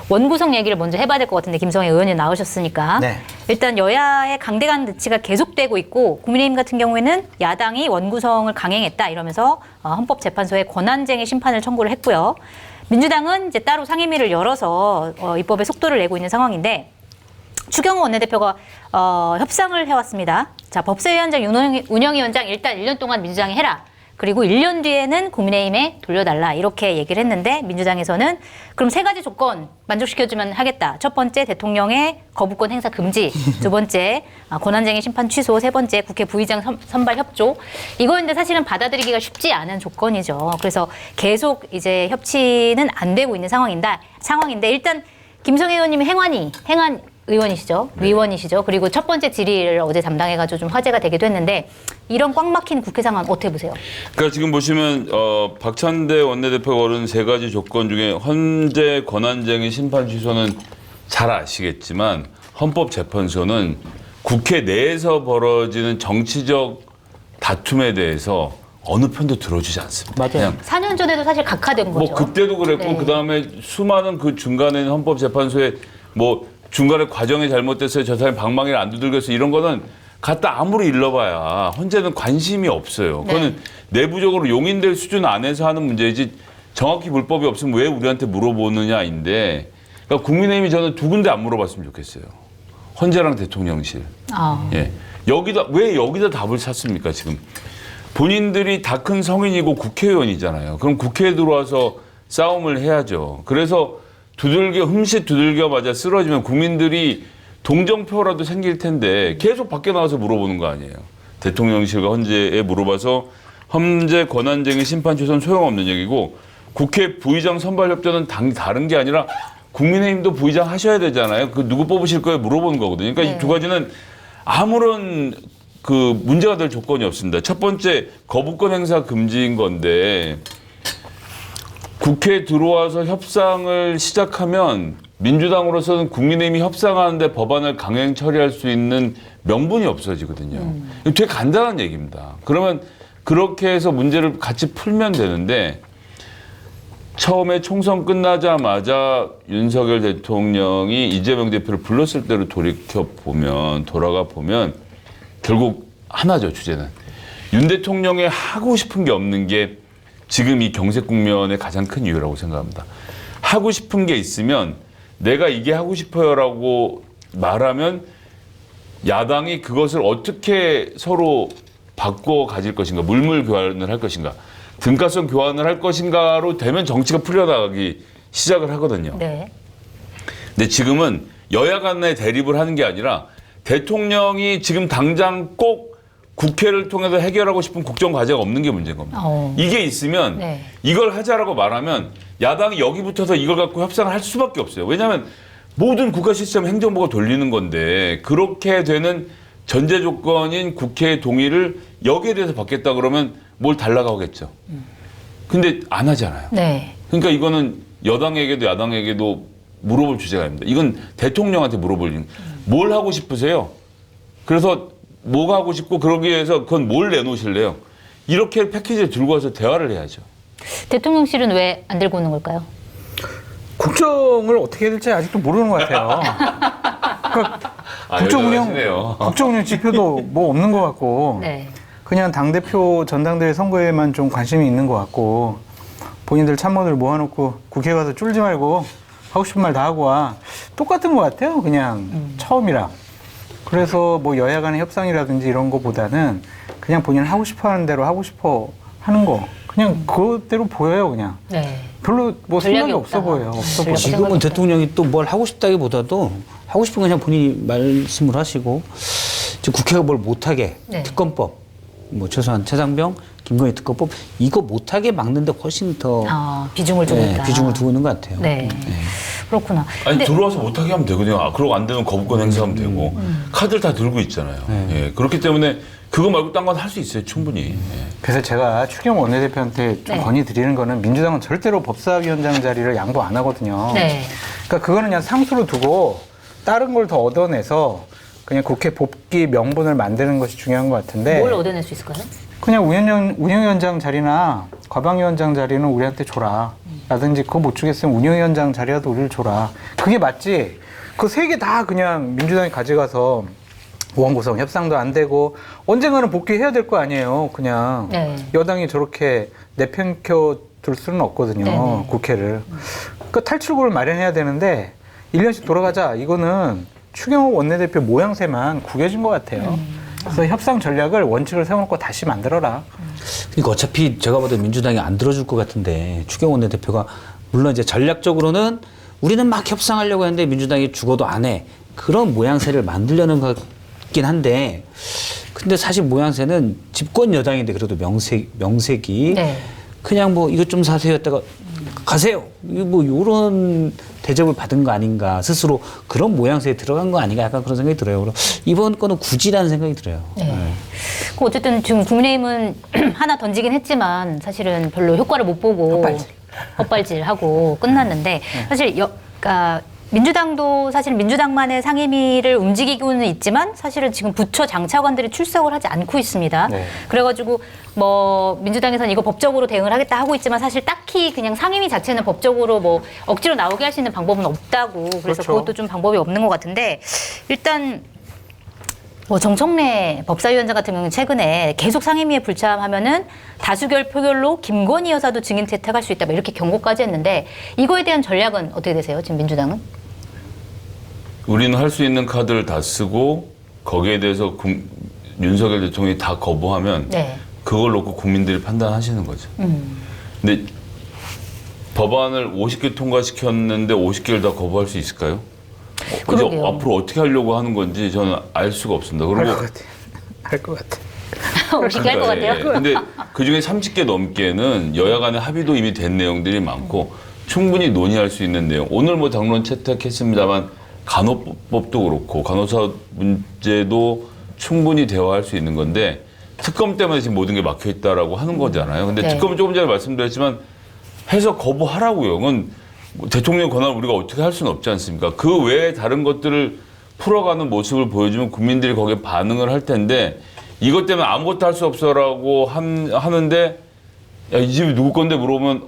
원구성 얘기를 먼저 해봐야 될 것 같은데 김성애 의원이 나오셨으니까 네. 일단 여야의 강대강 대치가 계속되고 있고 국민의힘 같은 경우에는 야당이 원구성을 강행했다 이러면서 헌법재판소에 권한쟁의 심판을 청구를 했고요. 민주당은 이제 따로 상임위를 열어서 입법에 속도를 내고 있는 상황인데 추경호 원내대표가 협상을 해왔습니다. 자, 법사위원장 운영위원장 일단 1년 동안 민주당이 해라. 그리고 1년 뒤에는 국민의힘에 돌려달라 이렇게 얘기를 했는데 민주당에서는 그럼 3가지 조건 만족시켜주면 하겠다. 첫 번째 대통령의 거부권 행사 금지, 두 번째 권한쟁의 심판 취소, 세 번째 국회 부의장 선발 협조. 이거인데 사실은 받아들이기가 쉽지 않은 조건이죠. 그래서 계속 이제 협치는 안 되고 있는 상황인데 일단 김성애 의원님이 행안 의원이시죠. 위원이시죠. 그리고 첫 번째 질의를 어제 담당해가지고 좀 화제가 되기도 했는데 이런 꽉 막힌 국회 상황 어떻게 보세요? 그러니까 지금 보시면 박찬대 원내대표가 거론 3가지 조건 중에 헌재 권한쟁의 심판 취소는 잘 아시겠지만 헌법재판소는 국회 내에서 벌어지는 정치적 다툼에 대해서 어느 편도 들어주지 않습니다. 맞아요. 4년 전에도 사실 각하된 거죠. 뭐 그때도 그랬고 네. 그다음에 수많은 그 중간에는 헌법재판소에 뭐 중간에 과정이 잘못됐어요. 저 사람이 방망이를 안 두들겼어. 이런 거는 갖다 아무리 일러봐야 헌재는 관심이 없어요. 그거는 내부적으로 용인될 수준 안에서 하는 문제이지 정확히 불법이 없으면 왜 우리한테 물어보느냐인데 그러니까 국민의힘이 저는 2군데 안 물어봤으면 좋겠어요. 헌재랑 대통령실. 예. 왜 여기다 답을 찾습니까 지금? 본인들이 다 큰 성인이고 국회의원이잖아요. 그럼 국회에 들어와서 싸움을 해야죠. 그래서 흠칫 두들겨맞아 쓰러지면 국민들이 동정표라도 생길 텐데 계속 밖에 나와서 물어보는 거 아니에요. 대통령실과 헌재에 물어봐서 헌재 권한쟁의 심판 취소는 소용없는 얘기고 국회 부의장 선발 협조는 다른 게 아니라 국민의힘도 부의장 하셔야 되잖아요. 그 누구 뽑으실 거예요? 물어보는 거거든요. 그러니까 이 2가지는 아무런 그 문제가 될 조건이 없습니다. 첫 번째 거부권 행사 금지인 건데 국회에 들어와서 협상을 시작하면 민주당으로서는 국민의힘이 협상하는데 법안을 강행 처리할 수 있는 명분이 없어지거든요. 되게 간단한 얘기입니다. 그러면 그렇게 해서 문제를 같이 풀면 되는데 처음에 총선 끝나자마자 윤석열 대통령이 이재명 대표를 불렀을 때로 돌아가 보면 결국 하나죠, 주제는. 윤 대통령이 하고 싶은 게 없는 게 지금 이 경색 국면의 가장 큰 이유라고 생각합니다. 하고 싶은 게 있으면 내가 이게 하고 싶어요라고 말하면 야당이 그것을 어떻게 서로 바꿔 가질 것인가, 물물 교환을 할 것인가, 등가성 교환을 할 것인가로 되면 정치가 풀려나가기 시작을 하거든요. 네. 근데 지금은 여야 간의 대립을 하는 게 아니라 대통령이 지금 당장 꼭 국회를 통해서 해결하고 싶은 국정 과제가 없는 게 문제인 겁니다. 이게 있으면 이걸 하자라고 말하면 야당이 여기 붙어서 이걸 갖고 협상을 할 수밖에 없어요. 왜냐하면 모든 국가 시스템 행정부가 돌리는 건데 그렇게 되는 전제 조건인 국회의 동의를 여기에 대해서 받겠다 그러면 뭘 달라고 하겠죠. 근데 안 하잖아요. 그러니까 이거는 여당에게도 야당에게도 물어볼 주제가 아닙니다. 이건 대통령한테 물어볼 뭘 하고 싶으세요? 그래서 뭐가 하고 싶고 그러기 위해서 그건 뭘 내놓으실래요? 이렇게 패키지를 들고 와서 대화를 해야죠. 대통령실은 왜 안 들고 오는 걸까요? 국정을 어떻게 해야 될지 아직도 모르는 것 같아요. 그러니까 국정 운영 지표도 뭐 없는 것 같고 그냥 당대표 전당대회 선거에만 좀 관심이 있는 것 같고 본인들 참모들 모아놓고 국회 가서 쫄지 말고 하고 싶은 말 다 하고 와. 똑같은 것 같아요. 그냥 처음이라. 그래서 뭐 여야 간의 협상이라든지 이런 거보다는 그냥 본인 하고 싶어 하는 대로 하고 싶어 하는 거. 그냥 그대로 보여요, 그냥. 별로 뭐 생각이 없어 보여요. 지금은 대통령이 또 뭘 하고 싶다기보다도 하고 싶은 건 그냥 본인이 말씀을 하시고 지금 국회가 뭘 못하게 특검법, 뭐 최소한 최상병, 김건희 특검법 이거 못하게 막는데 훨씬 더 비중을 두고 있다. 비중을 두고 있는 것 같아요. 그렇구나. 아니 들어와서 못하게 하면 되거든요. 그러고 안 되면 거부권 행사하면 되고 카드를 다 들고 있잖아요. 예, 그렇기 때문에 그거 말고 딴 건 할 수 있어요, 충분히. 그래서 제가 추경호 원내대표한테 좀 건의드리는 거는 민주당은 절대로 법사위원장 자리를 양보 안 하거든요. 그러니까 그거는 그냥 상수로 두고 다른 걸 더 얻어내서 그냥 국회 복귀 명분을 만드는 것이 중요한 것 같은데. 뭘 얻어낼 수 있을까요? 그냥 운영위원장 자리나 과방위원장 자리는 우리한테 줘라. 라든지 그거 못 주겠으면 운영위원장 자리라도 우리를 줘라. 그게 맞지. 그 세 개 다 그냥 민주당이 가져가서 보안구성 협상도 안 되고 언젠가는 복귀해야 될 거 아니에요. 그냥 네. 여당이 저렇게 내팽겨 둘 수는 없거든요. 네네. 국회를. 그 탈출구를 마련해야 되는데 1년씩 돌아가자. 이거는 추경호 원내대표 모양새만 구겨진 것 같아요. 그래서 협상 전략을 원칙을 세워놓고 다시 만들어라. 그러니까 어차피 제가 봐도 민주당이 안 들어줄 것 같은데 추경호 원내대표가 물론 이제 전략적으로는 우리는 막 협상하려고 했는데 민주당이 죽어도 안 해. 그런 모양새를 만들려는 것 같긴 한데 근데 사실 모양새는 집권 여당인데 그래도 명색이 네. 그냥 뭐 이것 좀 사세요 했다가 가세요. 뭐 이런 대접을 받은 거 아닌가 스스로 그런 모양새에 들어간 거 아닌가 약간 그런 생각이 들어요. 그래서 이번 거는 굳이라는 생각이 들어요. 네. 그 어쨌든 지금 국민의힘은 하나 던지긴 했지만 사실은 별로 효과를 못 보고 헛발질하고 끝났는데 사실 그러니까 민주당도 사실 민주당만의 상임위를 움직이고는 있지만 사실은 지금 부처 장차관들이 출석을 하지 않고 있습니다. 네. 그래가지고 뭐 민주당에서는 이거 법적으로 대응을 하겠다 하고 있지만 사실 딱히 그냥 상임위 자체는 법적으로 뭐 억지로 나오게 할 수 있는 방법은 없다고 그래서 그렇죠. 그것도 좀 방법이 없는 것 같은데 일단 뭐 정청래 법사위원장 같은 경우는 최근에 계속 상임위에 불참하면은 다수결 표결로 김건희 여사도 증인 채택할 수 있다 뭐 이렇게 경고까지 했는데 이거에 대한 전략은 어떻게 되세요? 지금 민주당은? 우리는 할 수 있는 카드를 다 쓰고 거기에 대해서 윤석열 대통령이 다 거부하면 네. 그걸 놓고 국민들이 판단하시는 거죠. 근데 법안을 50개 통과시켰는데 50개를 다 거부할 수 있을까요? 이제 그러게요. 앞으로 어떻게 하려고 하는 건지 저는 알 수가 없습니다. 그리고 할 것 같아. 어떻게 할 것 같아요? 예. 근데 그중에 30개 넘게는 여야 간의 합의도 이미 된 내용들이 많고 충분히 논의할 수 있는 내용. 오늘 뭐 당론 채택했습니다만 간호법도 그렇고 간호사 문제도 충분히 대화할 수 있는 건데 특검 때문에 지금 모든 게 막혀 있다라고 하는 거잖아요. 근데 네. 특검은 조금 전에 말씀드렸지만 해서 거부하라고요. 그건 뭐 대통령 권한을 우리가 어떻게 할 수는 없지 않습니까? 그 외에 다른 것들을 풀어가는 모습을 보여주면 국민들이 거기에 반응을 할 텐데 이것 때문에 아무것도 할 수 없어라고 하는데 야, 이 집이 누구 건데 물어보면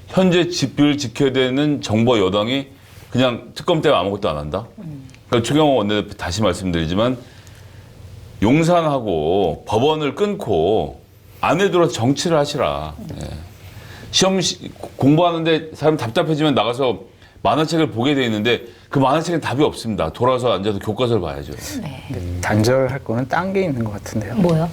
현재 집을 지켜야 되는 정부 여당이 그냥 특검 때문에 아무것도 안 한다? 그러니까 추경호 원내대표 다시 말씀드리지만 용산하고 법원을 끊고 안에 들어서 정치를 하시라. 예. 시험 공부하는데 사람 답답해지면 나가서 만화책을 보게 돼 있는데 그 만화책엔 답이 없습니다. 돌아서 앉아서 교과서를 봐야죠. 네. 단절할 거는 딴 게 있는 것 같은데요. 뭐요?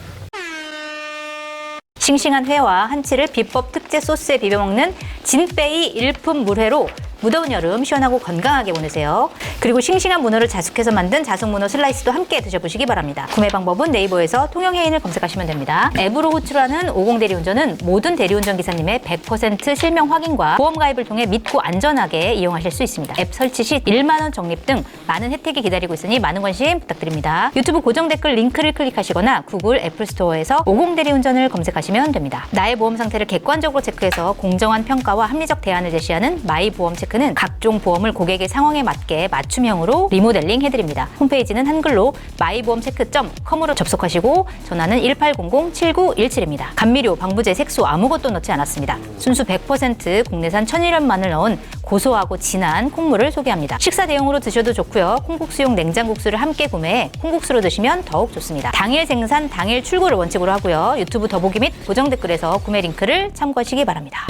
싱싱한 회와 한치를 비법 특제 소스에 비벼 먹는 진빼이 일품 물회로 무더운 여름 시원하고 건강하게 보내세요. 그리고 싱싱한 문어를 자숙해서 만든 자숙문어 슬라이스도 함께 드셔보시기 바랍니다. 구매 방법은 네이버에서 통영해인을 검색하시면 됩니다. 앱으로 호출하는 50 대리운전은 모든 대리운전 기사님의 100% 실명 확인과 보험 가입을 통해 믿고 안전하게 이용하실 수 있습니다. 앱 설치 시 1만 원 적립 등 많은 혜택이 기다리고 있으니 많은 관심 부탁드립니다. 유튜브 고정 댓글 링크를 클릭하시거나 구글 애플 스토어에서 50 대리운전을 검색하시면 됩니다. 나의 보험 상태를 객관적으로 체크해서 공정한 평가와 합리적 대안을 제시하는 마이보험 체크는 각종 보험을 고객의 상황에 맞게 맞춤형으로 리모델링 해드립니다. 홈페이지는 한글로 마이보험체크.com으로 접속하시고 전화는 1800-7917입니다. 감미료, 방부제, 색소 아무것도 넣지 않았습니다. 순수 100% 국내산 천일염 마늘 넣은 고소하고 진한 콩물을 소개합니다. 식사 대용으로 드셔도 좋고요. 콩국수용 냉장국수를 함께 구매해 콩국수로 드시면 더욱 좋습니다. 당일 생산, 당일 출고를 원칙으로 하고요. 유튜브 더보기 및 고정 댓글에서 구매 링크를 참고하시기 바랍니다.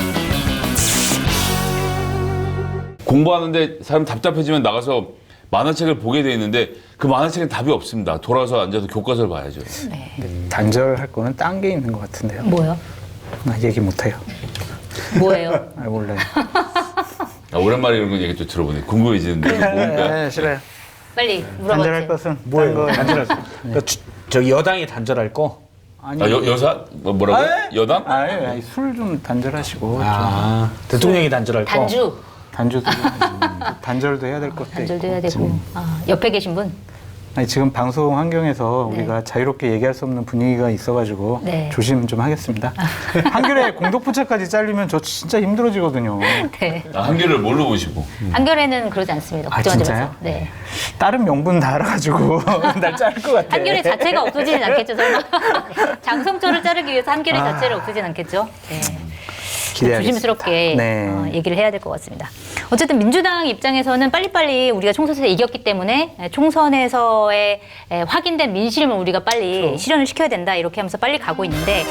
공부하는데 사람 답답해지면 나가서 만화책을 보게 돼 있는데 그 만화책엔 답이 없습니다. 돌아서 앉아서 교과서를 봐야죠. 네. 단절할 거는 딴 게 있는 것 같은데요. 뭐요? 얘기 못해요. 뭐예요? 몰라요. 오랜만에 이런 거 얘기 좀 들어보네. 궁금해지는데. 뭡니까? 네, 싫어요. 빨리 단절할 물어봤지. 것은 뭐예요? 딴 거. 단절할 거. 그러니까 저기 여당이 단절할 거. 아니, 여사? 뭐라고요? 여당? 아니, 술 좀 단절하시고. 대통령이 단절할 거. 단주. 단절도 해야 될 것도 단절도 있고. 해야 되고. 옆에 계신 분? 아니, 지금 방송 환경에서 네. 우리가 자유롭게 얘기할 수 없는 분위기가 있어가지고 네. 조심 좀 하겠습니다. 한겨레 공덕포차까지 잘리면 저 진짜 힘들어지거든요. 네. 한겨레를 뭘로 보시고? 한겨레는 그러지 않습니다. 걱정하지 진짜요? 마세요. 네. 다른 명분 다 알아가지고 날 자를 것 같아. 한겨레 자체가 없어지진 않겠죠, 설마. 장성철을 자르기 위해서 한겨레 자체를 없애진 않겠죠. 네. 기대하겠습니다. 조심스럽게 네. 얘기를 해야 될 것 같습니다. 어쨌든 민주당 입장에서는 빨리빨리 우리가 총선에서 이겼기 때문에 총선에서의 확인된 민심을 우리가 빨리 실현을 시켜야 된다 이렇게 하면서 빨리 가고 있는데